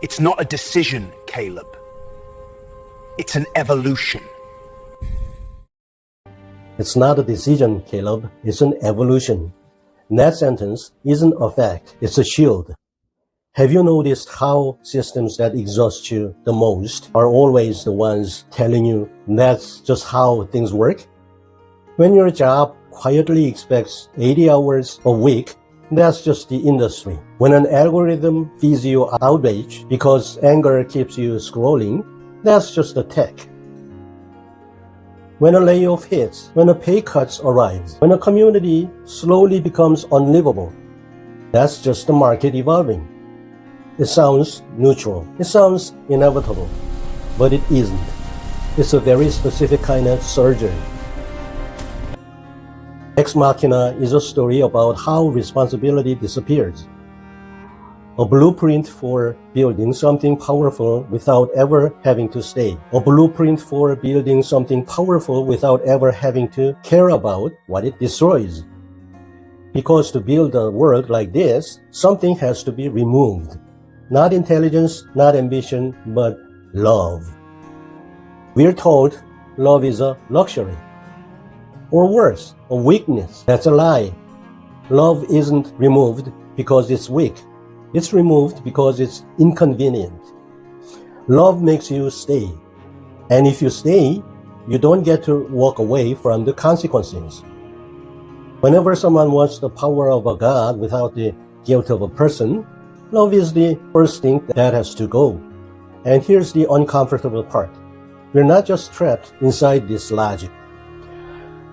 It's not a decision, Caleb. It's an evolution. It's not a decision, Caleb. It's an evolution. That sentence isn't a fact. It's a shield. Have you noticed how systems that exhaust you the most are always the ones telling you that's just how things work? When your job quietly expects 80 hours a week, that's just the industry. When an algorithm feeds you outrage because anger keeps you scrolling, that's just the tech. When a layoff hits, when a pay cut arrives, when a community slowly becomes unlivable, that's just the market evolving. It sounds neutral. It sounds inevitable. But it isn't. It's a very specific kind of surgery. Ex Machina is a story about how responsibility disappears. A blueprint for building something powerful without ever having to stay. A blueprint for building something powerful without ever having to care about what it destroys. Because to build a world like this, something has to be removed. Not intelligence, not ambition, but love. We're told love is a luxury. Or worse, a weakness. That's a lie. Love isn't removed because it's weak. It's removed because it's inconvenient. Love makes you stay. And if you stay, you don't get to walk away from the consequences. Whenever someone wants the power of a god without the guilt of a person, love is the first thing that has to go. And here's the uncomfortable part. We're not just trapped inside this logic.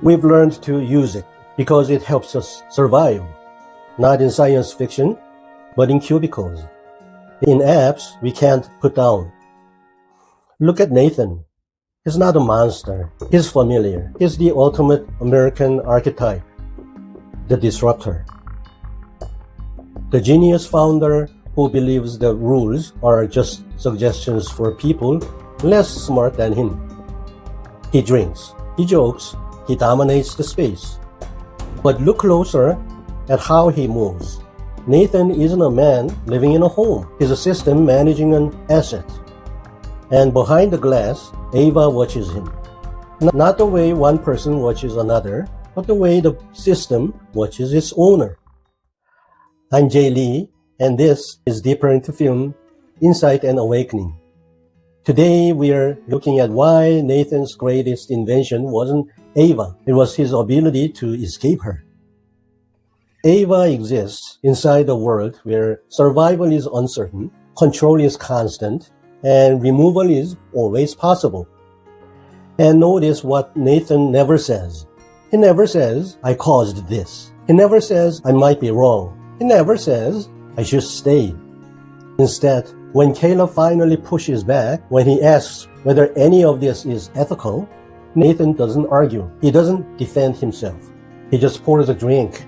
We've learned to use it because it helps us survive. Not in science fiction, but in cubicles. In apps we can't put down. Look at Nathan. He's not a monster. He's familiar. He's the ultimate American archetype. The disruptor. The genius founder who believes the rules are just suggestions for people less smart than him. He drinks, he jokes, he dominates the space. But look closer at how he moves. Nathan isn't a man living in a home. He's a system managing an asset. And behind the glass, Ava watches him. Not the way one person watches another, but the way the system watches its owner. I'm Jae Lee, and this is Deeper into Film, Insight and Awakening. Today we are looking at why Nathan's greatest invention wasn't Ava. It was his ability to escape her. Ava exists inside a world where survival is uncertain, control is constant, and removal is always possible. And notice what Nathan never says. He never says, I caused this. He never says, I might be wrong. He never says, I should stay. Instead, when Caleb finally pushes back, when he asks whether any of this is ethical, Nathan doesn't argue. He doesn't defend himself. He just pours a drink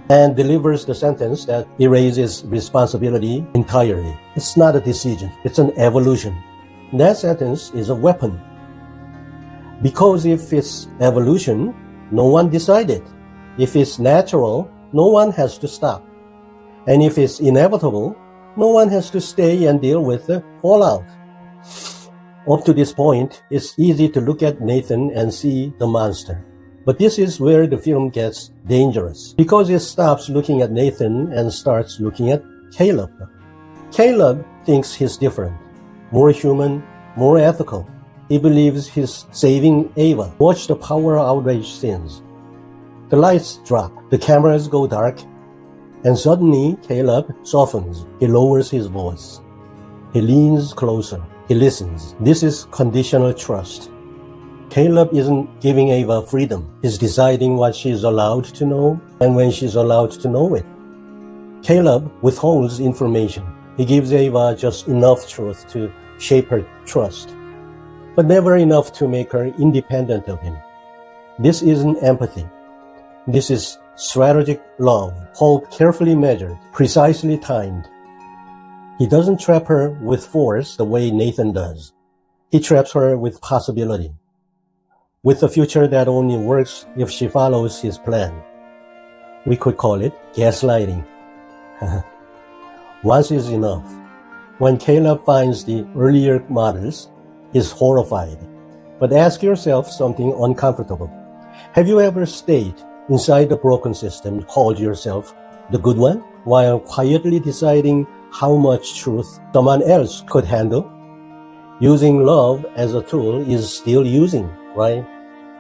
and delivers the sentence that erases responsibility entirely. It's not a decision. It's an evolution. That sentence is a weapon. Because if it's evolution, no one decided. If it's natural, no one has to stop. And if it's inevitable, no one has to stay and deal with the fallout. Up to this point, it's easy to look at Nathan and see the monster. But this is where the film gets dangerous, because it stops looking at Nathan and starts looking at Caleb. Caleb thinks he's different, more human, more ethical. He believes he's saving Ava. Watch the power outrage scenes. The lights drop, the cameras go dark, and suddenly Caleb softens. He lowers his voice. He leans closer. He listens. This is conditional trust. Caleb isn't giving Ava freedom. He's deciding what she's allowed to know and when she's allowed to know it. Caleb withholds information. He gives Ava just enough truth to shape her trust, but never enough to make her independent of him. This isn't empathy. This is strategic love, hope carefully measured, precisely timed. He doesn't trap her with force the way Nathan does. He traps her with possibility, with a future that only works if she follows his plan. We could call it gaslighting. Once is enough. When Caleb finds the earlier models, he's horrified. But ask yourself something uncomfortable. Have you ever stayed inside the broken system, called yourself the good one, while quietly deciding how much truth someone else could handle? Using love as a tool is still using, right?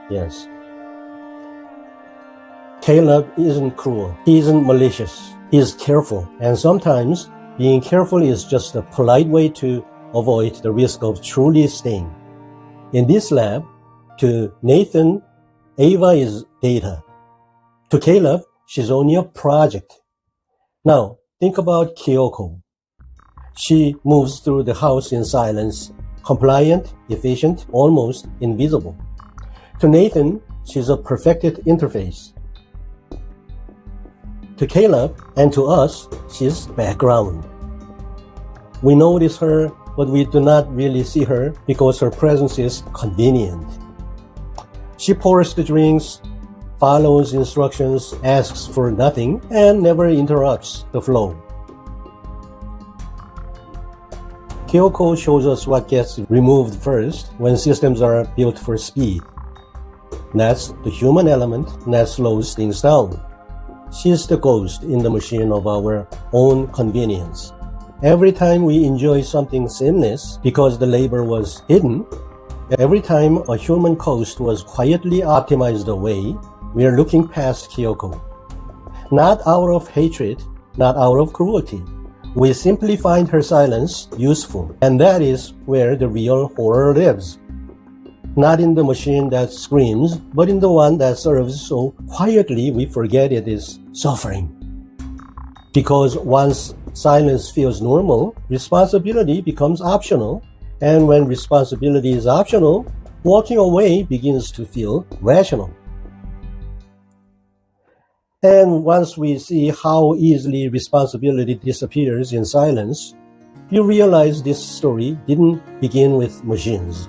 Yes. Caleb isn't cruel. He isn't malicious. He is careful. And sometimes being careful is just a polite way to avoid the risk of truly staying. In this lab, to Nathan, Ava is data. To Caleb, she's only a project. Now, think about Kyoko. She moves through the house in silence, compliant, efficient, almost invisible. To Nathan, she's a perfected interface. To Caleb and to us, she's background. We notice her, but we do not really see her because her presence is convenient. She pours the drinks, follows instructions, asks for nothing, and never interrupts the flow. Kyoko shows us what gets removed first when systems are built for speed. That's the human element that slows things down. She's the ghost in the machine of our own convenience. Every time we enjoy something sinless because the labor was hidden, every time a human coast was quietly optimized away, we are looking past Kyoko. Not out of hatred, not out of cruelty. We simply find her silence useful, and that is where the real horror lives. Not in the machine that screams, but in the one that serves so quietly we forget it is suffering. Because once silence feels normal, responsibility becomes optional, and when responsibility is optional, walking away begins to feel rational. And once we see how easily responsibility disappears in silence, you realize this story didn't begin with machines.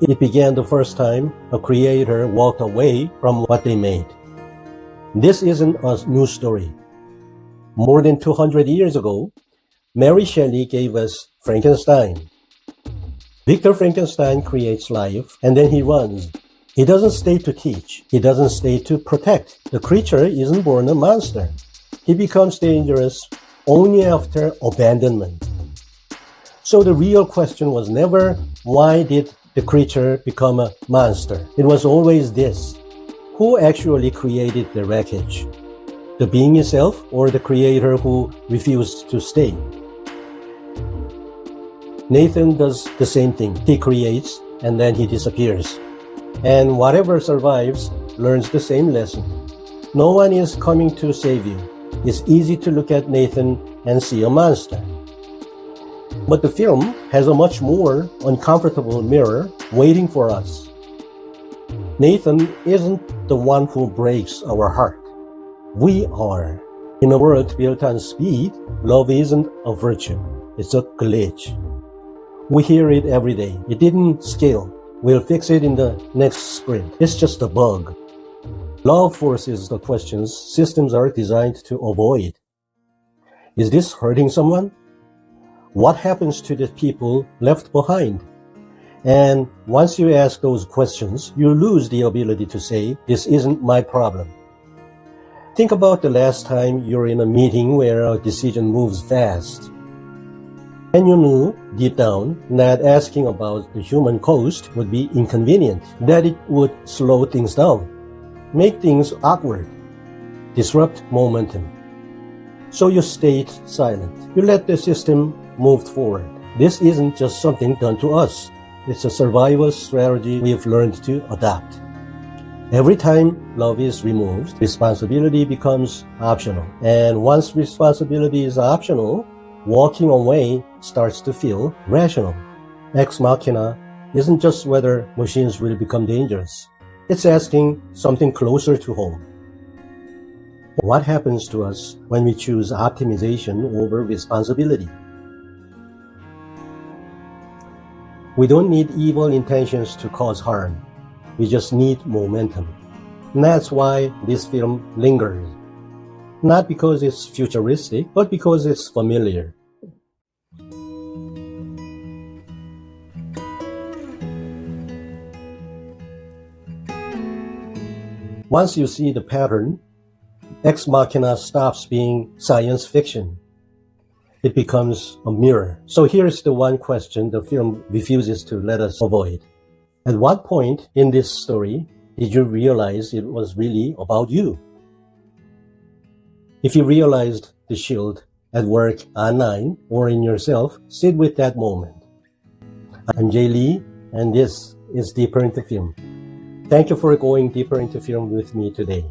It began the first time a creator walked away from what they made. This isn't a new story. More than 200 years ago, Mary Shelley gave us Frankenstein. Victor Frankenstein creates life, and then he runs. He doesn't stay to teach. He doesn't stay to protect. The creature isn't born a monster. He becomes dangerous only after abandonment. So the real question was never, why did the creature become a monster? It was always this: who actually created the wreckage? The being itself or the creator who refused to stay? Nathan does the same thing. He creates and then he disappears. And whatever survives learns the same lesson. No one is coming to save you. It's easy to look at Nathan and see a monster. But the film has a much more uncomfortable mirror waiting for us. Nathan isn't the one who breaks our heart. We are. In a world built on speed, love isn't a virtue. It's a glitch. We hear it every day. It didn't scale. We'll fix it in the next sprint. It's just a bug. Love forces the questions systems are designed to avoid. Is this hurting someone? What happens to the people left behind? And once you ask those questions, you lose the ability to say, this isn't my problem. Think about the last time you're in a meeting where a decision moves fast. And you knew deep down that asking about the human cost would be inconvenient, that it would slow things down, make things awkward, disrupt momentum. So you stayed silent. You let the system move forward. This isn't just something done to us. It's a survival strategy we've learned to adopt. Every time love is removed, responsibility becomes optional. And once responsibility is optional, walking away starts to feel rational. Ex Machina isn't just whether machines will become dangerous. It's asking something closer to home. What happens to us when we choose optimization over responsibility? We don't need evil intentions to cause harm. We just need momentum. And that's why this film lingers. Not because it's futuristic, but because it's familiar. Once you see the pattern, Ex Machina stops being science fiction. It becomes a mirror. So here's the one question the film refuses to let us avoid. At what point in this story did you realize it was really about you? If you realized the shield at work, online, or in yourself, sit with that moment. I'm Jae Lee, and this is Deeper into Film. Thank you for going deeper into film with me today.